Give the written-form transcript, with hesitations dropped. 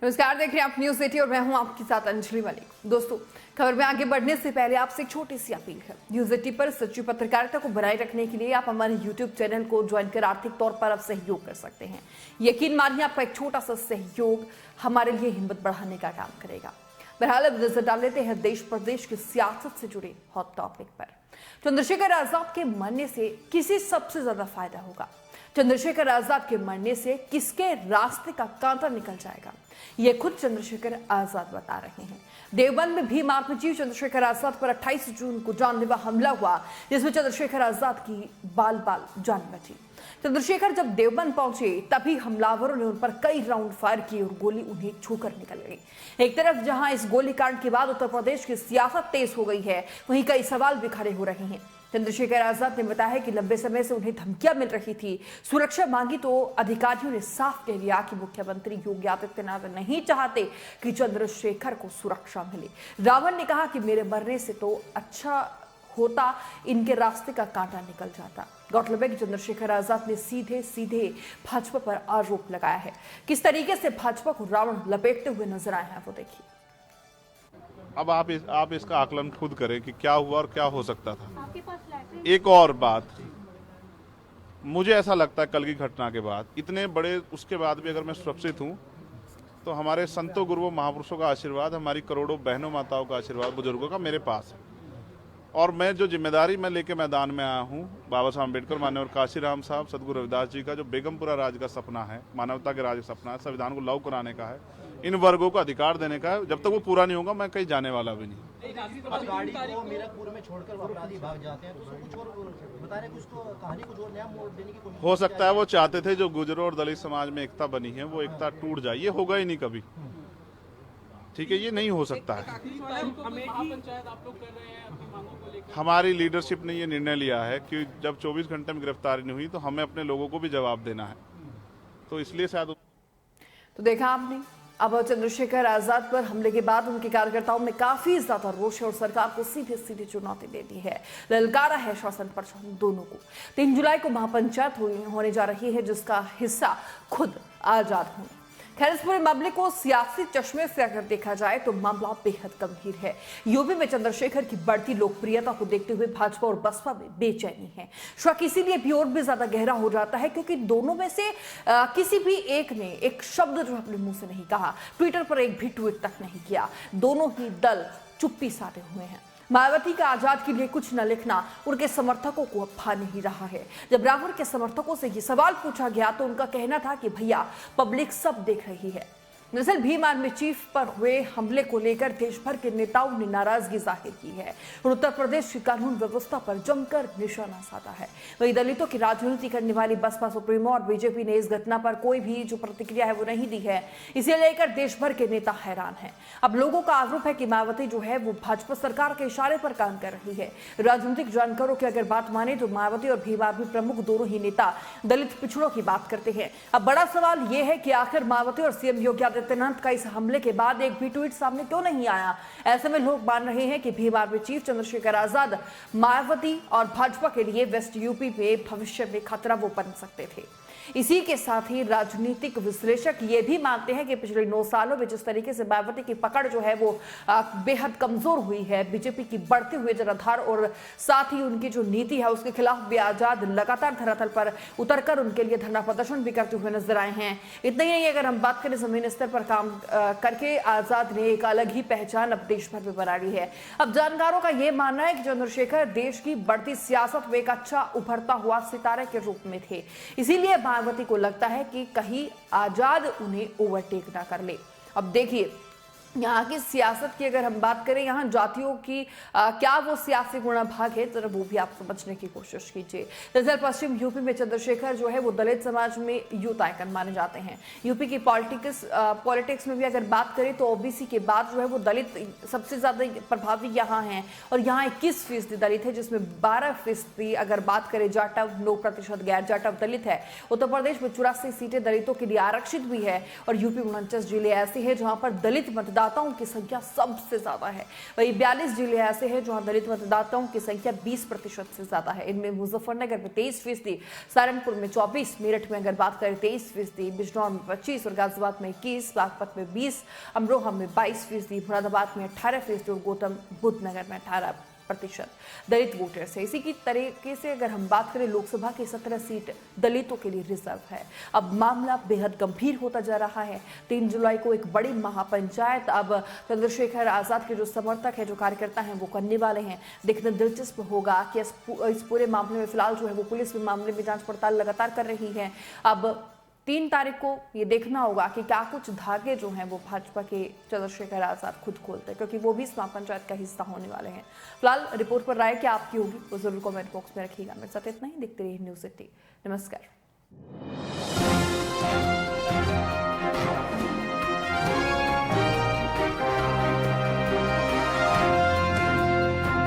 नमस्कार, देख रहे हैं आप न्यूज 80 और मैं हूं आपके साथ अंजलि मलिक। दोस्तों, खबर में आगे बढ़ने से पहले आपसे एक छोटी सी अपील है। न्यूज 80 पर सच्ची पत्रकारिता को बनाए रखने के लिए आप हमारे यूट्यूब चैनल को ज्वाइन कर आर्थिक तौर पर आप सहयोग कर सकते हैं। यकीन मानिए, आपका एक छोटा सा सहयोग हमारे लिए हिम्मत बढ़ाने का काम करेगा। बहरहाल अब नजर डाल लेते हैं देश प्रदेश की सियासत से जुड़े हॉट टॉपिक पर। चंद्रशेखर आजाद के मरने से किसे सबसे ज्यादा फायदा होगा? चंद्रशेखर आजाद के मरने से किसके रास्ते का कांटा निकल जाएगा? ये खुद चंद्रशेखर आजाद बता रहे हैं। देवबंद में भीम आर्मी चीफ चंद्रशेखर आजाद पर 28 जून को जानलेवा हमला हुआ, जिसमें चंद्रशेखर आजाद की बाल बाल जान बची। चंद्रशेखर जब देवबंद पहुंचे तभी हमलावरों ने उन पर कई राउंड फायर किए और गोली उन्हें छूकर निकल गई। एक तरफ जहां इस गोलीकांड के बाद उत्तर प्रदेश की सियासत तेज हो गई है, वहीं कई सवाल भी खड़े हो रहे हैं। चंद्रशेखर आजाद ने बताया कि लंबे समय से उन्हें धमकियां मिल रही थी, सुरक्षा मांगी तो अधिकारियों ने साफ कह दिया कि मुख्यमंत्री योगी आदित्यनाथ नहीं चाहते कि चंद्रशेखर को सुरक्षा मिले। रावण ने कहा कि मेरे मरने से तो अच्छा होता इनके रास्ते का कांटा निकल जाता। गौरतलब है कि चंद्रशेखर आजाद ने सीधे सीधे भाजपा पर आरोप लगाया है। किस तरीके से भाजपा को रावण लपेटते हुए नजर आए हैं, वो देखिए। अब आप इसका आकलन खुद करें कि क्या हुआ और क्या हो सकता था। एक और बात, मुझे ऐसा लगता है कल की घटना के बाद, इतने बड़े उसके बाद भी अगर मैं सुरक्षित हूं तो हमारे संतों गुरुओं महापुरुषों का आशीर्वाद, हमारी करोड़ों बहनों माताओं का आशीर्वाद, बुजुर्गों का मेरे पास है। और मैं जो जिम्मेदारी मैं लेके मैदान में आया हूँ, बाबा साहब अम्बेडकर, माननीय काशीराम साहब, सदगुरु रविदास जी का जो बेगमपुरा राज का सपना है, मानवता के राज का सपना है, संविधान को लागू कराने का है, इन वर्गों को अधिकार देने का है। जब तक वो पूरा नहीं होगा मैं कहीं जाने वाला भी नहीं। गाड़ी को मीरकपुर में छोड़कर वो अपराधी भाग जाते हैं, तो कुछ और बता रहे, कुछ तो कहानी कुछ और नया मोड़ देने की कोशिश हो सकता है वो चाहते थे जो गुजरों और दलित समाज में एकता बनी है वो एकता टूट जाए। ये होगा ही नहीं कभी, ठीक है, ये नहीं हो सकता है। हमारी लीडरशिप ने ये निर्णय लिया है कि जब 24 घंटे में गिरफ्तारी नहीं हुई तो हमें अपने लोगों को भी जवाब देना है, तो इसलिए शायद। तो देखा आपने, अब चंद्रशेखर आजाद पर हमले के बाद उनके कार्यकर्ताओं में काफी ज्यादा रोष है और सरकार को सीधे सीधे चुनौती दे दी है, ललकारा है शासन पर दोनों को। 3 जुलाई को महापंचायत होने जा रही है, जिसका हिस्सा खुद आजाद होंगे। खैर, इस पूरे मामले को सियासी चश्मे से अगर देखा जाए तो मामला बेहद गंभीर है। यूपी में चंद्रशेखर की बढ़ती लोकप्रियता को देखते हुए भाजपा और बसपा में बेचैनी है। शक इसीलिए भी और भी ज्यादा गहरा हो जाता है क्योंकि दोनों में से किसी भी एक ने एक शब्द जो अपने मुंह से नहीं कहा, ट्विटर पर एक भी ट्वीट तक नहीं किया। दोनों ही दल चुप्पी साधे हुए हैं। मायावती का आजाद के लिए कुछ न लिखना उनके समर्थकों को अब भा नहीं रहा है। जब राहुल के समर्थकों से ये सवाल पूछा गया तो उनका कहना था कि भैया, पब्लिक सब देख रही है। दरअसल भीम आर्मी चीफ पर हुए हमले को लेकर देश भर के नेताओं ने नाराजगी जाहिर की है और उत्तर प्रदेश की कानून व्यवस्था पर जमकर निशाना साधा है। वहीं दलितों की राजनीति करने वाली बसपा सुप्रीमो और बीजेपी ने इस घटना पर कोई भी जो प्रतिक्रिया है वो नहीं दी है। इसे लेकर देश भर के नेता हैरान हैं। अब लोगों का आरोप है कि मायावती जो है वो भाजपा सरकार के इशारे पर काम कर रही है। राजनीतिक जानकारों की अगर बात माने तो मायावती और भीम आर्मी प्रमुख दोनों ही नेता दलित पिछड़ों की बात करते हैं। अब बड़ा सवाल यह है कि आखिर मायावती और सीएम योगी आदित्यनाथ का इस हमले के बाद एक भी ट्वीट सामने क्यों नहीं आया? ऐसे में लोग मान रहे हैं कि भीम आर्मी चीफ चंद्रशेखर आजाद मायावती और भाजपा के लिए वेस्ट यूपी में भविष्य में खतरा वो बन सकते थे। इसी के साथ ही राजनीतिक विश्लेषक ये भी मानते हैं कि पिछले 9 सालों में जिस तरीके से मायावती की पकड़ जो है वो बेहद कमजोर हुई है, बीजेपी की बढ़ते हुए जनाधार और साथ ही उनकी जो नीति है उसके खिलाफ भी आजाद लगातार धरातल पर उतरकर उनके लिए धरना प्रदर्शन भी करते हुए नजर आए हैं। इतना ही नहीं, अगर हम बात करें जमीनी स्तर पर काम करके आजाद ने एक अलग ही पहचान अब देश भर में बना ली है। अब जानकारों का यह मानना है कि चंद्रशेखर देश की बढ़ती सियासत में एक अच्छा उभरता हुआ सितारे के रूप में थे, इसीलिए मायावती को लगता है कि कहीं आजाद उन्हें ओवरटेक ना कर ले। अब देखिए, यहाँ की सियासत की अगर हम बात करें, यहाँ जातियों की क्या वो सियासी गुणा भाग है, जरा वो भी आप समझने की कोशिश कीजिए। दरअसल पश्चिम यूपी में चंद्रशेखर जो है वो दलित समाज में यूथ आइकन माने जाते हैं। यूपी की पॉलिटिक्स में भी अगर बात करें तो ओबीसी के बाद जो है वो दलित सबसे ज्यादा प्रभावी यहाँ हैं और यहाँ 21% दलित है, जिसमें 12% अगर बात करें जाटव, 9% गैर जाटव दलित है। उत्तर प्रदेश में 84 सीटें दलितों के लिए आरक्षित भी है और यूपी 49 जिले ऐसे हैं जहां पर दलित मतदाता मतदाताओं की संख्या सबसे ज्यादा है। वही 42 जिले ऐसे हैं जहां दलित मतदाताओं की संख्या 20% से ज्यादा है। इनमें मुजफ्फरनगर में 23%, सहारनपुर में 24%, मेरठ में अगर बात करें 23%, बिजनौर में 25% और गाजियाबाद में 21%, बागपत में 20%, अमरोहा में 22%, मुरादाबाद में 18% और गौतम बुद्ध नगर में 18% दलित वोटर्स है। इसी की तरीके से अगर हम बात करें लोकसभा की 17 सीट दलितों के लिए रिजर्व है। अब मामला बेहद गंभीर होता जा रहा है। 3 जुलाई को एक बड़ी महापंचायत अब चंद्रशेखर आजाद के जो समर्थक है, जो कार्यकर्ता हैं, वो करने वाले हैं। देखना दिलचस्प होगा कि इस पूरे मामले में फिलहाल जो है वो पुलिस में मामले में जांच पड़ताल लगातार कर रही है। अब 3 तारीख को ये देखना होगा कि क्या कुछ धागे जो हैं वो भाजपा के चंद्रशेखर आजाद खुद खोलते हैं, क्योंकि वो भी इस महापंचायत का हिस्सा होने वाले हैं। फिलहाल रिपोर्ट पर राय क्या आपकी होगी वो जरूर कमेंट बॉक्स में रखिएगा। मेरे साथ इतना ही, देखते रहिए न्यूज़ 18। नमस्कार।